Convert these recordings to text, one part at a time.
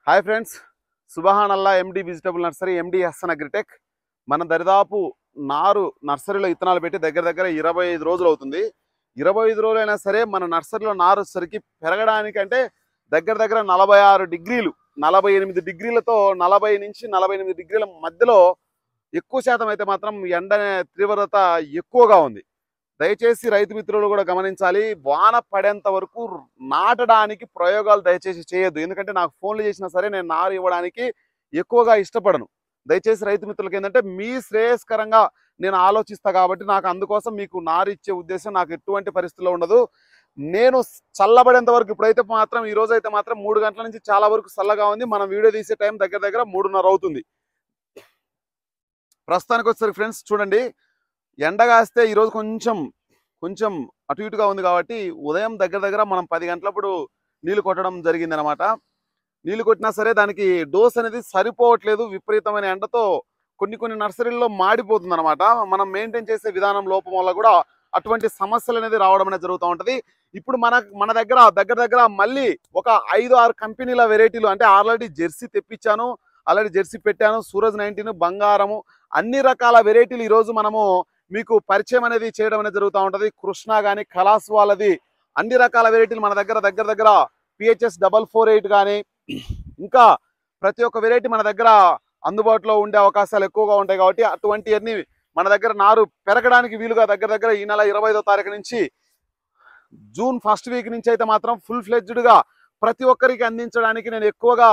Hi friends, సుబహానల్లా MD vegetable nursery, MD Hasan agritech. మన దరిదాపు నారు నర్సరీలో ఇత్తనాలు పెట్టి దగ్గర 25 రోజులు అవుతుంది. 25 రోజులైనా సరే మన నర్సరీలో నారు వచ్చేసరికి పెరగడానికి అంటే దగ్గర 46 డిగ్రీలు, 48 డిగ్రీలతో 40 నుంచి 48 డిగ్రీల మధ్యలో ఎక్కువ శాతం అయితే మాత్రం ఎండ తీవ్రత ఎక్కువగా ఉంది. దయచేసి రైతు మిత్రులు కూడా గమనించాలి. వాన పడేంత వరకు నాటడానికి ప్రయోగాలు దయచేసి చేయొద్దు. ఎందుకంటే నాకు ఫోన్లు చేసినా సరే నేను నారు ఇవ్వడానికి ఎక్కువగా ఇష్టపడను. దయచేసి రైతు మిత్రులకి ఏంటంటే మీ శ్రేయస్కరంగా నేను ఆలోచిస్తా కాబట్టి నాకు అందుకోసం మీకు నారు ఇచ్చే ఉద్దేశం నాకు ఎటువంటి పరిస్థితుల్లో ఉండదు. నేను చల్లబడేంత వరకు ఇప్పుడైతే మాత్రం ఈ రోజు అయితే మాత్రం 3 గంటల నుంచి చాలా వరకు చల్లగా ఉంది. మనం వీడియో తీసే టైం దగ్గర 3:30 అవుతుంది. ప్రస్తుతానికి వచ్చేసరికి ఫ్రెండ్స్ చూడండి, ఎండ కాస్తే ఈరోజు కొంచెం అటు ఇటుగా ఉంది కాబట్టి ఉదయం దగ్గర మనం 10 గంటలప్పుడు నీళ్లు కొట్టడం జరిగింది అనమాట. నీళ్లు కొట్టినా సరే దానికి డోస్ అనేది సరిపోవట్లేదు. విపరీతమైన ఎండతో కొన్ని నర్సరీల్లో మాడిపోతుంది అనమాట. మనం మెయింటైన్ చేసే విధానం లోపం వల్ల కూడా అటువంటి సమస్యలు అనేది రావడం అనేది జరుగుతూ ఉంటుంది. ఇప్పుడు మన దగ్గర మళ్ళీ ఒక 5-6 కంపెనీల వెరైటీలు, అంటే ఆల్రెడీ జెర్సీ తెప్పించాను, ఆల్రెడీ జెర్సీ పెట్టాను, సూరజ్ 19, బంగారము, అన్ని రకాల వెరైటీలు ఈరోజు మనము మీకు పరిచయం అనేది చేయడం అనేది జరుగుతూ ఉంటుంది. కృష్ణ కానీ కలాస్ వాళ్ళది అన్ని రకాల వెరైటీలు మన దగ్గర PHS 448 కానీ ఇంకా ప్రతి ఒక్క వెరైటీ మన దగ్గర అందుబాటులో ఉండే అవకాశాలు ఎక్కువగా ఉంటాయి. కాబట్టి అటువంటివన్నీ మన దగ్గర నారు పెరగడానికి వీలుగా దగ్గర ఈ నెల 25వ తారీఖు నుంచి జూన్ ఫస్ట్ వీక్ నుంచి అయితే మాత్రం ఫుల్ ఫ్లెడ్జ్డ్గా ప్రతి ఒక్కరికి అందించడానికి నేను ఎక్కువగా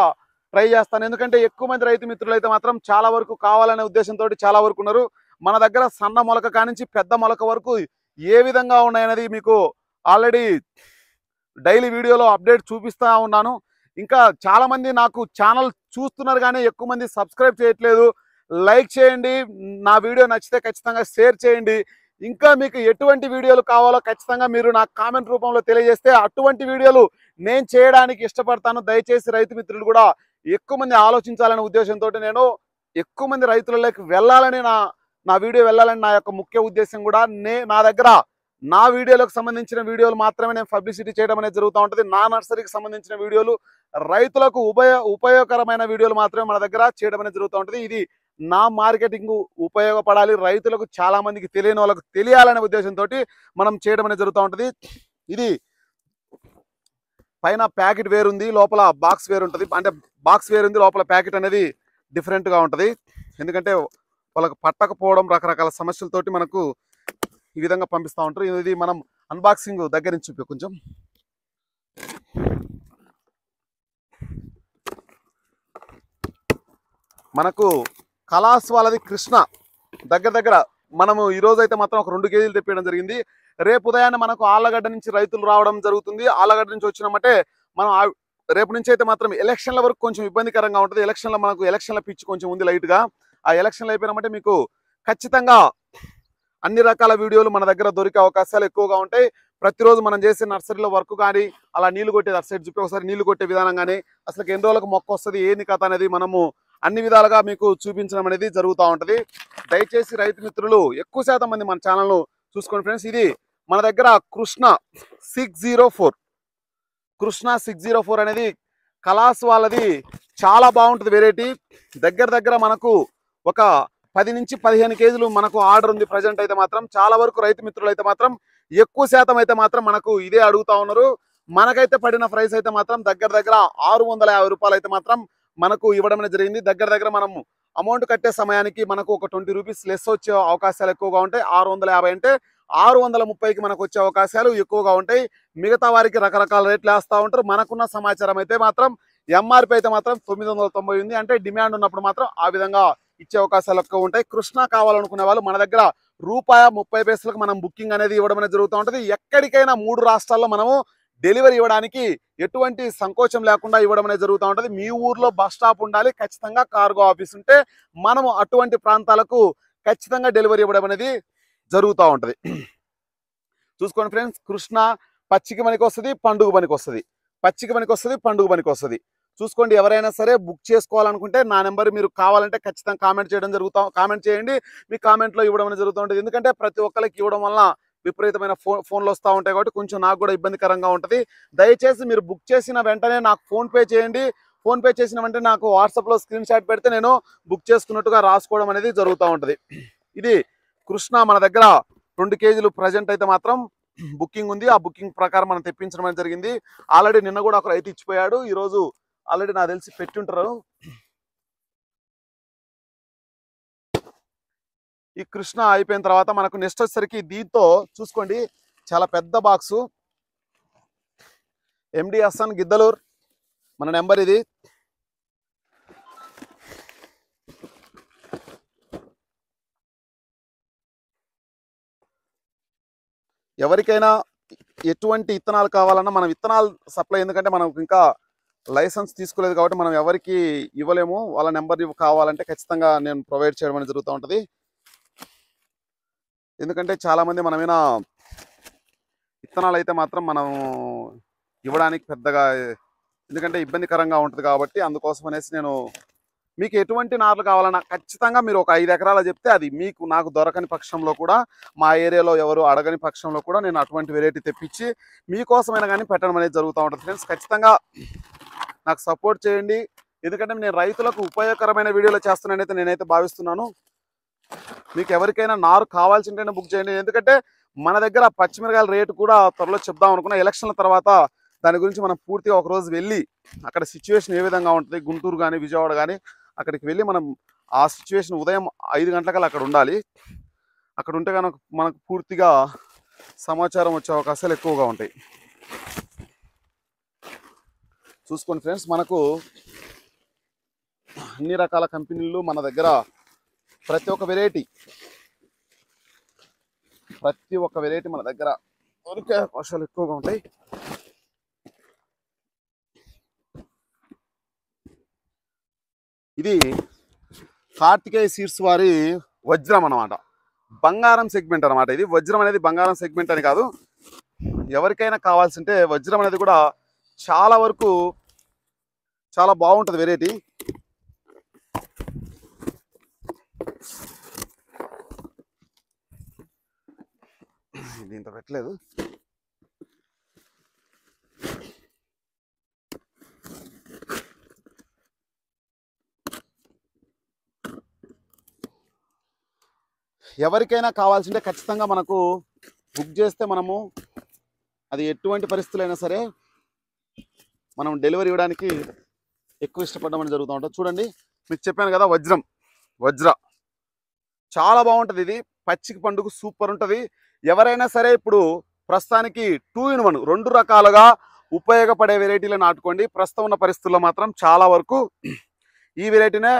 ట్రై చేస్తాను. ఎందుకంటే ఎక్కువ మంది రైతు మిత్రులు అయితే మాత్రం చాలా వరకు కావాలనే ఉద్దేశంతో చాలా వరకు ఉన్నారు. మన దగ్గర సన్న మొలక కానించి పెద్ద మొలక వరకు ఏ విధంగా ఉన్నాయనేది మీకు ఆల్రెడీ డైలీ వీడియోలో అప్డేట్ చూపిస్తూ ఉన్నాను. ఇంకా చాలా మంది నాకు ఛానల్ చూస్తున్నారు కానీ ఎక్కువ మంది సబ్స్క్రైబ్ చేయట్లేదు. లైక్ చేయండి, నా వీడియో నచ్చితే ఖచ్చితంగా షేర్ చేయండి. ఇంకా మీకు ఎటువంటి వీడియోలు కావాలో ఖచ్చితంగా మీరు నాకు కామెంట్ రూపంలో తెలియజేస్తే అటువంటి వీడియోలు నేను చేయడానికి ఇష్టపడతాను. దయచేసి రైతు మిత్రులు కూడా ఎక్కువ మంది ఆలోచించాలనే ఉద్దేశంతో నేను ఎక్కువ మంది రైతులలోకి వెళ్ళాలని నా వీడియో వెళ్ళాలని నా యొక్క ముఖ్య ఉద్దేశం కూడా. నా దగ్గర నా వీడియోలకు సంబంధించిన వీడియోలు మాత్రమే నేను పబ్లిసిటీ చేయడం అనేది జరుగుతూ ఉంటుంది. నా నర్సరీకి సంబంధించిన వీడియోలు, రైతులకు ఉపయోగకరమైన వీడియోలు మాత్రమే మన దగ్గర చేయడం అనేది జరుగుతూ ఉంటుంది. ఇది నా మార్కెటింగ్ ఉపయోగపడాలి, రైతులకు చాలా మందికి తెలియని వాళ్ళకు తెలియాలనే ఉద్దేశంతో మనం చేయడం అనేది జరుగుతూ ఉంటుంది. ఇది పైన ప్యాకెట్ వేరుంది, లోపల బాక్స్ వేరు ఉంటుంది. అంటే బాక్స్ వేరుంది, లోపల ప్యాకెట్ అనేది డిఫరెంట్గా ఉంటుంది. ఎందుకంటే వాళ్ళకు పట్టకపోవడం రకరకాల సమస్యలతోటి మనకు ఈ విధంగా పంపిస్తూ ఉంటారు. ఇది మనం అన్బాక్సింగ్ దగ్గర నుంచి చూపి కొంచెం. మనకు కలాస్ వాళ్ళది కృష్ణ దగ్గర మనము ఈరోజు అయితే మాత్రం ఒక 2 కేజీలు తెప్పించడం జరిగింది. రేపు ఉదయాన్నే మనకు ఆళ్ళగడ్డ నుంచి రైతులు రావడం జరుగుతుంది. ఆళ్ళగడ్డ నుంచి వచ్చినామంటే మనం రేపు నుంచి అయితే మాత్రం ఎలక్షన్ల వరకు కొంచెం ఇబ్బందికరంగా ఉంటుంది. ఎలక్షన్ల పిచ్చి కొంచెం ఉంది లైట్గా. ఆ ఎలక్షన్లు అయిపోయినామంటే మీకు ఖచ్చితంగా అన్ని రకాల వీడియోలు మన దగ్గర దొరికే అవకాశాలు ఎక్కువగా ఉంటాయి. ప్రతిరోజు మనం చేసే నర్సరీలో వర్క్ కానీ, అలా నీళ్లు కొట్టేది అటు సైడ్ చూపి ఒకసారి నీళ్లు కొట్టే విధానం కానీ, అసలు ఎన్ని రోజులకు మొక్క వస్తుంది, ఏంది కథ అనేది మనము అన్ని విధాలుగా మీకు చూపించడం అనేది జరుగుతూ ఉంటుంది. దయచేసి రైతు మిత్రులు ఎక్కువ శాతం మంది మన ఛానల్ను చూసుకోండి ఫ్రెండ్స్. ఇది మన దగ్గర కృష్ణ 604 అనేది కలాస్ వాళ్ళది చాలా బాగుంటుంది వెరైటీ. దగ్గర మనకు ఒక 10 నుంచి 15 కేజీలు మనకు ఆర్డర్ ఉంది ప్రజెంట్. అయితే మాత్రం చాలా వరకు రైతు మిత్రులు అయితే మాత్రం ఎక్కువ శాతం అయితే మాత్రం మనకు ఇదే అడుగుతా ఉన్నారు. మనకైతే పడిన ప్రైస్ అయితే మాత్రం దగ్గర 650 రూపాయలు అయితే మాత్రం మనకు ఇవ్వడం జరిగింది. దగ్గర మనం అమౌంట్ కట్టే సమయానికి మనకు ఒక 20 రూపీస్ లెస్ వచ్చే అవకాశాలు ఎక్కువగా ఉంటాయి. 650 అంటే 630కి మనకు వచ్చే అవకాశాలు ఎక్కువగా ఉంటాయి. మిగతా వారికి రకరకాల రేట్లు వేస్తూ ఉంటారు. మనకున్న సమాచారం అయితే మాత్రం ఎంఆర్పి అయితే మాత్రం 990 ఉంది. అంటే డిమాండ్ ఉన్నప్పుడు మాత్రం ఆ విధంగా ఇచ్చే అవకాశాలు ఎక్కువ ఉంటాయి. కృష్ణ కావాలనుకునే వాళ్ళు మన దగ్గర ₹1.30 మనం బుకింగ్ అనేది ఇవ్వడం అనేది జరుగుతూ ఉంటుంది. ఎక్కడికైనా 3 రాష్ట్రాల్లో మనము డెలివరీ ఇవ్వడానికి ఎటువంటి సంకోచం లేకుండా ఇవ్వడం అనేది జరుగుతూ ఉంటుంది. మీ ఊర్లో బస్ స్టాప్ ఉండాలి, ఖచ్చితంగా కార్గో ఆఫీస్ ఉంటే మనము అటువంటి ప్రాంతాలకు ఖచ్చితంగా డెలివరీ ఇవ్వడం అనేది జరుగుతూ ఉంటుంది. చూసుకోండి ఫ్రెండ్స్, కృష్ణ పచ్చికి పనికి వస్తుంది, పండుగ పనికి వస్తుంది. పచ్చికి పనికి వస్తుంది, పండుగ పనికి వస్తుంది. చూసుకోండి. ఎవరైనా సరే బుక్ చేసుకోవాలనుకుంటే నా నెంబర్ మీరు కావాలంటే ఖచ్చితంగా కామెంట్ చేయండి. మీ కామెంట్లో ఇవ్వడం అనేది జరుగుతూ ఉంటుంది. ఎందుకంటే ప్రతి ఒక్కరికి ఇవ్వడం వల్ల విపరీతమైన ఫోన్లు వస్తూ ఉంటాయి కాబట్టి కొంచెం నాకు కూడా ఇబ్బందికరంగా ఉంటుంది. దయచేసి మీరు బుక్ చేసిన వెంటనే నాకు ఫోన్పే చేయండి. ఫోన్పే చేసిన వెంటనే నాకు వాట్సాప్లో స్క్రీన్ షాట్ పెడితే నేను బుక్ చేసుకున్నట్టుగా రాసుకోవడం అనేది జరుగుతూ ఉంటుంది. ఇది కృష్ణ మన దగ్గర 2 కేజీలు ప్రజెంట్ అయితే మాత్రం బుకింగ్ ఉంది. ఆ బుకింగ్ ప్రకారం మనం తెప్పించడం అనేది జరిగింది. ఆల్రెడీ నిన్న కూడా ఒక రైతు ఇచ్చిపోయాడు. ఈరోజు ఆల్రెడీ నాకు తెలిసి పెట్టుంటారు. ఈ కృష్ణ అయిపోయిన తర్వాత మనకు నెక్స్ట్ వచ్చేసరికి దీంతో చూసుకోండి, చాలా పెద్ద బాక్సు. ఎండి హసన్ గిద్దలూర్ మన నెంబర్ ఇది. ఎవరికైనా ఎటువంటి విత్తనాలు కావాలన్నా మనం విత్తనాలు సప్లై, ఎందుకంటే మనం ఇంకా లైసెన్స్ తీసుకోలేదు కాబట్టి మనం ఎవరికి ఇవ్వలేము. వాళ్ళ నెంబర్ కావాలంటే ఖచ్చితంగా నేను ప్రొవైడ్ చేయడం అనేది జరుగుతూ ఉంటుంది. ఎందుకంటే చాలామంది మనమైనా విత్తనాలు అయితే మాత్రం మనం ఇవ్వడానికి పెద్దగా, ఎందుకంటే ఇబ్బందికరంగా ఉంటుంది కాబట్టి అందుకోసం అనేసి నేను మీకు ఎటువంటి నార్లు కావాలన్నా ఖచ్చితంగా మీరు ఒక 5 ఎకరాలు చెప్తే అది మీకు నాకు దొరకని పక్షంలో కూడా, మా ఏరియాలో ఎవరు అడగని పక్షంలో కూడా నేను అటువంటి వెరైటీ తెప్పించి మీకోసమైనా కానీ పెట్టడం అనేది జరుగుతూ ఉంటుంది. ఫ్రెండ్స్ ఖచ్చితంగా నాకు సపోర్ట్ చేయండి. ఎందుకంటే నేను రైతులకు ఉపయోగకరమైన వీడియోలు చేస్తున్నానైతే నేనైతే భావిస్తున్నాను. మీకు ఎవరికైనా నారు కావాల్సింటేనే బుక్ చేయండి. ఎందుకంటే మన దగ్గర పచ్చిమిరకాయల రేటు కూడా త్వరలో చెప్దాం అనుకున్నా. ఎలక్షన్ల తర్వాత దాని గురించి మనం పూర్తిగా ఒకరోజు వెళ్ళి అక్కడ సిచ్యువేషన్ ఏ విధంగా ఉంటుంది, గుంటూరు కానీ విజయవాడ కానీ అక్కడికి వెళ్ళి మనం ఆ సిచ్యువేషన్ ఉదయం 5 గంటలకల్లా అక్కడ ఉండాలి. అక్కడ ఉంటే కనుక మనకు పూర్తిగా సమాచారం వచ్చే అవకాశాలు ఎక్కువగా ఉంటాయి. చూసుకోండి ఫ్రెండ్స్, మనకు అన్ని రకాల కంపెనీలు మన దగ్గర ప్రతి ఒక్క వెరైటీ మన దగ్గర దొరికే అవకాశాలు ఎక్కువగా ఉంటాయి. ఇది కార్తికేయ సీడ్స్ వారి వజ్రం అన్నమాట, బంగారం సెగ్మెంట్ అనమాట. ఇది వజ్రం అనేది బంగారం సెగ్మెంట్ అని కాదు, ఎవరికైనా కావాల్సింటే వజ్రం అనేది కూడా చాలా వరకు చాలా బాగుంటుంది వెరైటీ. దీంతో పెట్టలేదు. ఎవరికైనా కావాల్సింటే ఖచ్చితంగా మనకు బుక్ చేస్తే మనము అది ఎటువంటి పరిస్థితులైనా సరే మనం డెలివరీ ఇవ్వడానికి ఎక్కువ ఇష్టపడడం అని జరుగుతూ ఉంటుంది. చూడండి, మీకు చెప్పాను కదా వజ్ర చాలా బాగుంటుంది. ఇది పచ్చికి పండుగ సూపర్ ఉంటుంది. ఎవరైనా సరే ఇప్పుడు ప్రస్తుతానికి 2 in 1 2 రకాలుగా ఉపయోగపడే వెరైటీలు నాటుకోండి. ప్రస్తుతం ఉన్న పరిస్థితుల్లో మాత్రం చాలా వరకు ఈ వెరైటీనే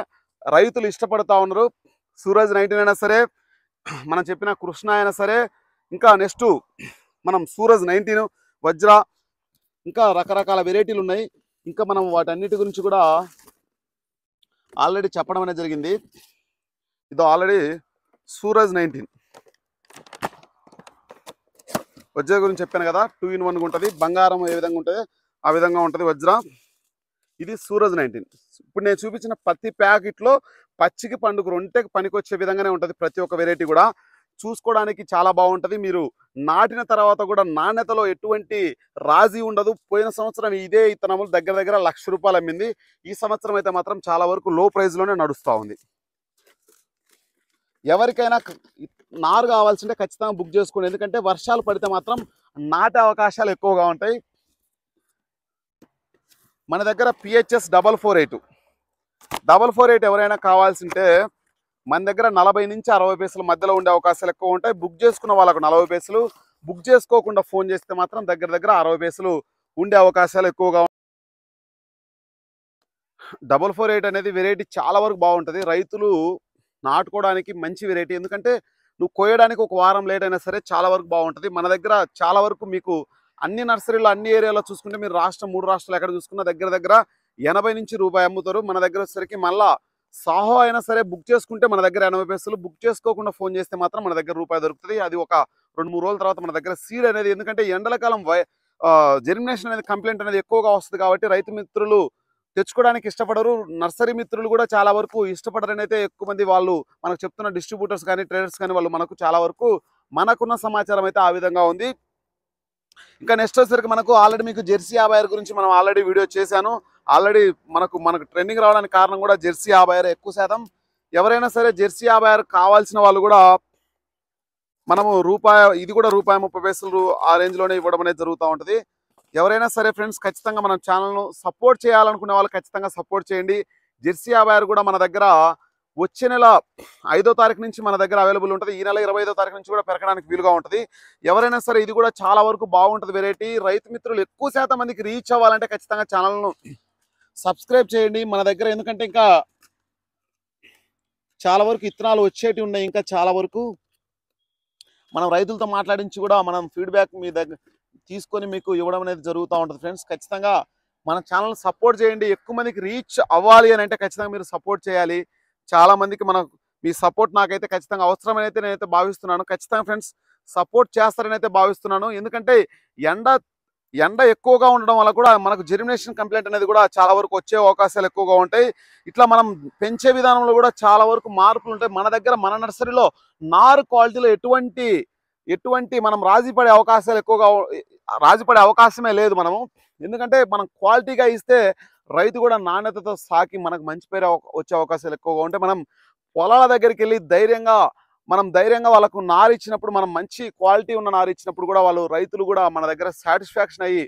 రైతులు ఇష్టపడుతూ ఉన్నారు. సూరజ్ 19 అయినా సరే, మనం చెప్పిన కృష్ణ అయినా సరే, ఇంకా నెక్స్ట్ మనం సూరజ్ 19 వజ్ర, ఇంకా రకరకాల వెరైటీలు ఉన్నాయి. ఇంకా మనం వాటన్నిటి గురించి కూడా ఆల్రెడీ చెప్పడం అనేది జరిగింది. ఇదో ఆల్రెడీ సూరజ్ 19 వజ్ర గురించి చెప్పాను కదా, 2 in 1 ఉంటుంది. బంగారం ఏ విధంగా ఉంటుంది ఆ విధంగా ఉంటుంది వజ్ర. ఇది సూరజ్ 19. ఇప్పుడు నేను చూపించిన ప్రతి ప్యాకెట్లో పచ్చికి పండుగ రొంటెకి పనికొచ్చే విధంగానే ఉంటుంది. ప్రతి ఒక్క వెరైటీ కూడా చూసుకోవడానికి చాలా బాగుంటుంది. మీరు నాటిన తర్వాత కూడా నాణ్యతలో ఎటువంటి రాజీ ఉండదు. పోయిన సంవత్సరం ఇదే ఇత్తనములు దగ్గర దగ్గర ₹1,00,000 అమ్మింది. ఈ సంవత్సరం అయితే మాత్రం చాలా వరకు లో ప్రైస్లోనే నడుస్తూ ఉంది. ఎవరికైనా నారు కావాల్సింటే ఖచ్చితంగా బుక్ చేసుకోండి. ఎందుకంటే వర్షాలు పడితే మాత్రం నాటే అవకాశాలు ఎక్కువగా ఉంటాయి. మన దగ్గర PHS 448 ఎవరైనా కావాల్సింటే మన దగ్గర 40 నుంచి 60 పైసల మధ్యలో ఉండే అవకాశాలు ఎక్కువ ఉంటాయి. బుక్ చేసుకున్న వాళ్ళకు 40 పైసలు, బుక్ చేసుకోకుండా ఫోన్ చేస్తే మాత్రం దగ్గర దగ్గర 60 పైసలు ఉండే అవకాశాలు ఎక్కువగా ఉంటాయి. 448 అనేది వెరైటీ చాలా వరకు బాగుంటుంది. రైతులు నాటుకోవడానికి మంచి వెరైటీ. ఎందుకంటే నువ్వు కోయడానికి ఒక వారం లేట్ అయినా సరే చాలా వరకు బాగుంటుంది. మన దగ్గర చాలా వరకు మీకు అన్ని నర్సరీలో అన్ని ఏరియాలో చూసుకుంటే మీరు 3 రాష్ట్రాలు ఎక్కడ చూసుకున్నా దగ్గర దగ్గర 80 నుంచి రూపాయి అమ్ముతారు. మన దగ్గర వచ్చేసరికి మళ్ళా సాహో అయినా సరే బుక్ చేసుకుంటే మన దగ్గర 80 పైసలు, బుక్ చేసుకోకుండా ఫోన్ చేస్తే మాత్రం మన దగ్గర రూపాయి దొరుకుతుంది. అది ఒక 2-3 రోజుల తర్వాత మన దగ్గర సీడ్ అనేది, ఎందుకంటే ఎండల కాలం జెర్మినేషన్ అనేది కంప్లైంట్ అనేది ఎక్కువగా వస్తుంది కాబట్టి రైతు మిత్రులు తెచ్చుకోవడానికి ఇష్టపడరు. నర్సరీ మిత్రులు కూడా చాలా వరకు ఇష్టపడరని అయితే ఎక్కువ మంది వాళ్ళు మనకు చెప్తున్న డిస్ట్రిబ్యూటర్స్ కానీ ట్రేడర్స్ కానీ వాళ్ళు మనకు చాలా వరకు మనకున్న సమాచారం అయితే ఆ విధంగా ఉంది. ఇంకా నెక్స్ట్ వచ్చేసరికి మనకు ఆల్రెడీ మీకు జెర్సీ 56 గురించి మనం ఆల్రెడీ వీడియో చేశాను. ఆల్రెడీ మనకు ట్రెండింగ్ రావడానికి కారణం కూడా జెర్సీ 56 ఎక్కువ శాతం. ఎవరైనా సరే జెర్సీ 56 కావాల్సిన వాళ్ళు కూడా మనము ఇది కూడా ₹1.30 ఆ రేంజ్లోనే ఇవ్వడం అనేది జరుగుతూ ఉంటుంది. ఎవరైనా సరే ఫ్రెండ్స్ ఖచ్చితంగా మన ఛానల్ను సపోర్ట్ చేయాలనుకునే వాళ్ళు ఖచ్చితంగా సపోర్ట్ చేయండి. జెర్సీ 56 కూడా మన దగ్గర వచ్చే నెల 5వ తారీఖు నుంచి మన దగ్గర అవైలబుల్ ఉంటుంది. ఈ నెల 25వ తారీఖు నుంచి కూడా పెరగడానికి వీలుగా ఉంటుంది. ఎవరైనా సరే ఇది కూడా చాలా వరకు బాగుంటుంది వెరైటీ. రైతు మిత్రులు ఎక్కువ శాతం మందికి రీచ్ అవ్వాలంటే ఖచ్చితంగా ఛానల్ను సబ్స్క్రైబ్ చేయండి మన దగ్గర. ఎందుకంటే ఇంకా చాలా వరకు ఇత్తనాలు వచ్చేటివి ఉన్నాయి. ఇంకా చాలా వరకు మనం రైతులతో మాట్లాడించి కూడా మనం ఫీడ్బ్యాక్ మీ దగ్గర తీసుకొని మీకు ఇవ్వడం అనేది జరుగుతూ ఉంటుంది ఫ్రెండ్స్. ఖచ్చితంగా మన ఛానల్ సపోర్ట్ చేయండి. ఎక్కువ మందికి రీచ్ అవ్వాలి అని అంటే ఖచ్చితంగా మీరు సపోర్ట్ చేయాలి. చాలా మందికి మీ సపోర్ట్ నాకైతే ఖచ్చితంగా అవసరమని అయితే నేనైతే భావిస్తున్నాను. ఖచ్చితంగా ఫ్రెండ్స్ సపోర్ట్ చేస్తారని అయితే భావిస్తున్నాను. ఎందుకంటే ఎండ ఎక్కువగా ఉండడం వల్ల కూడా మనకు జెర్మినేషన్ కంప్లైంట్ అనేది కూడా చాలా వరకు వచ్చే అవకాశాలు ఎక్కువగా ఉంటాయి. ఇట్లా మనం పెంచే విధానంలో కూడా చాలా వరకు మార్పులు ఉంటాయి. మన దగ్గర మన నర్సరీలో నారు క్వాలిటీలో ఎటువంటి మనం రాజీపడే అవకాశమే లేదు మనము. ఎందుకంటే మనం క్వాలిటీగా ఇస్తే రైతు కూడా నాణ్యతతో సాకి మనకు మంచి పేరు వచ్చే అవకాశాలు ఎక్కువగా ఉంటాయి. మనం పొలాల దగ్గరికి వెళ్ళి ధైర్యంగా వాళ్ళకు నారు ఇచ్చినప్పుడు, మనం మంచి క్వాలిటీ ఉన్న నారు ఇచ్చినప్పుడు కూడా రైతులు కూడా మన దగ్గర సాటిస్ఫాక్షన్ అయ్యి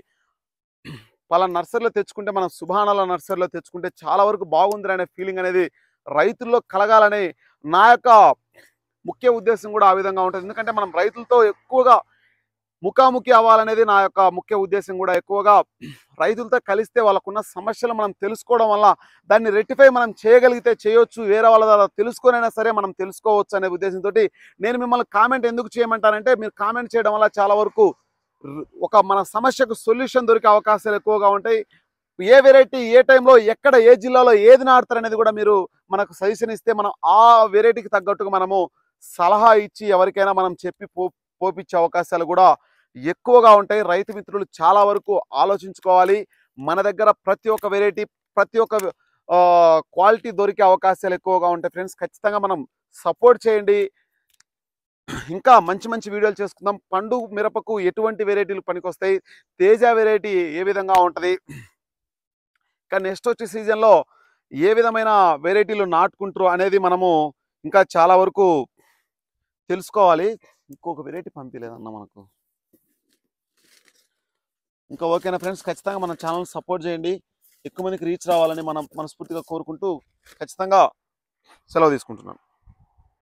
పలానా నర్సరీలో తెచ్చుకుంటే, మనం సుభానాల నర్సరీలో తెచ్చుకుంటే చాలా వరకు బాగుంది అనే ఫీలింగ్ అనేది రైతుల్లో కలగాలని నా యొక్క ముఖ్య ఉద్దేశం కూడా ఆ విధంగా ఉంటుంది. ఎందుకంటే మనం రైతులతో ఎక్కువగా ముఖాముఖి అవ్వాలనేది నా యొక్క ముఖ్య ఉద్దేశం కూడా. ఎక్కువగా రైతులతో కలిస్తే వాళ్ళకున్న సమస్యలు మనం తెలుసుకోవడం వల్ల దాన్ని రెక్టిఫై మనం చేయగలిగితే చేయొచ్చు, వేరే వాళ్ళ ద్వారా తెలుసుకొనైనా సరే మనం తెలుసుకోవచ్చు అనే ఉద్దేశంతో నేను మిమ్మల్ని కామెంట్ ఎందుకు చేయమంటానంటే, మీరు కామెంట్ చేయడం వల్ల చాలా వరకు మన సమస్యకు సొల్యూషన్ దొరికే అవకాశాలు ఎక్కువగా ఉంటాయి. ఏ వెరైటీ ఏ టైంలో ఎక్కడ ఏ జిల్లాలో ఏది నాటుతారు అనేది కూడా మీరు మనకు సజెషన్ ఇస్తే మనం ఆ వెరైటీకి తగ్గట్టుగా మనము సలహా ఇచ్చి ఎవరికైనా మనం చెప్పి పోపించే అవకాశాలు కూడా ఎక్కువగా ఉంటాయి. రైతు మిత్రులు చాలా వరకు ఆలోచించుకోవాలి. మన దగ్గర ప్రతి ఒక్క వెరైటీ, ప్రతి ఒక్క క్వాలిటీ దొరికే అవకాశాలు ఎక్కువగా ఉంటాయి ఫ్రెండ్స్. ఖచ్చితంగా మనం సపోర్ట్ చేయండి. ఇంకా మంచి మంచి వీడియోలు చేసుకుందాం. పండు మిరపకు ఎటువంటి వెరైటీలు పనికొస్తాయి, తేజ వెరైటీ ఏ విధంగా ఉంటుంది, ఇంకా నెక్స్ట్ వచ్చే సీజన్లో ఏ విధమైన వెరైటీలు నాటుకుంటారు అనేది మనము ఇంకా చాలా వరకు తెలుసుకోవాలి. ఇంకొక వెరైటీ పంపించలేదన్న మనకు ఇంకా. ఓకేనా ఫ్రెండ్స్, ఖచ్చితంగా మన ఛానల్ సపోర్ట్ చేయండి. ఎక్కువ మందికి రీచ్ రావాలని మనం మనస్ఫూర్తిగా కోరుకుంటూ ఖచ్చితంగా సెలవు తీసుకుంటున్నాను.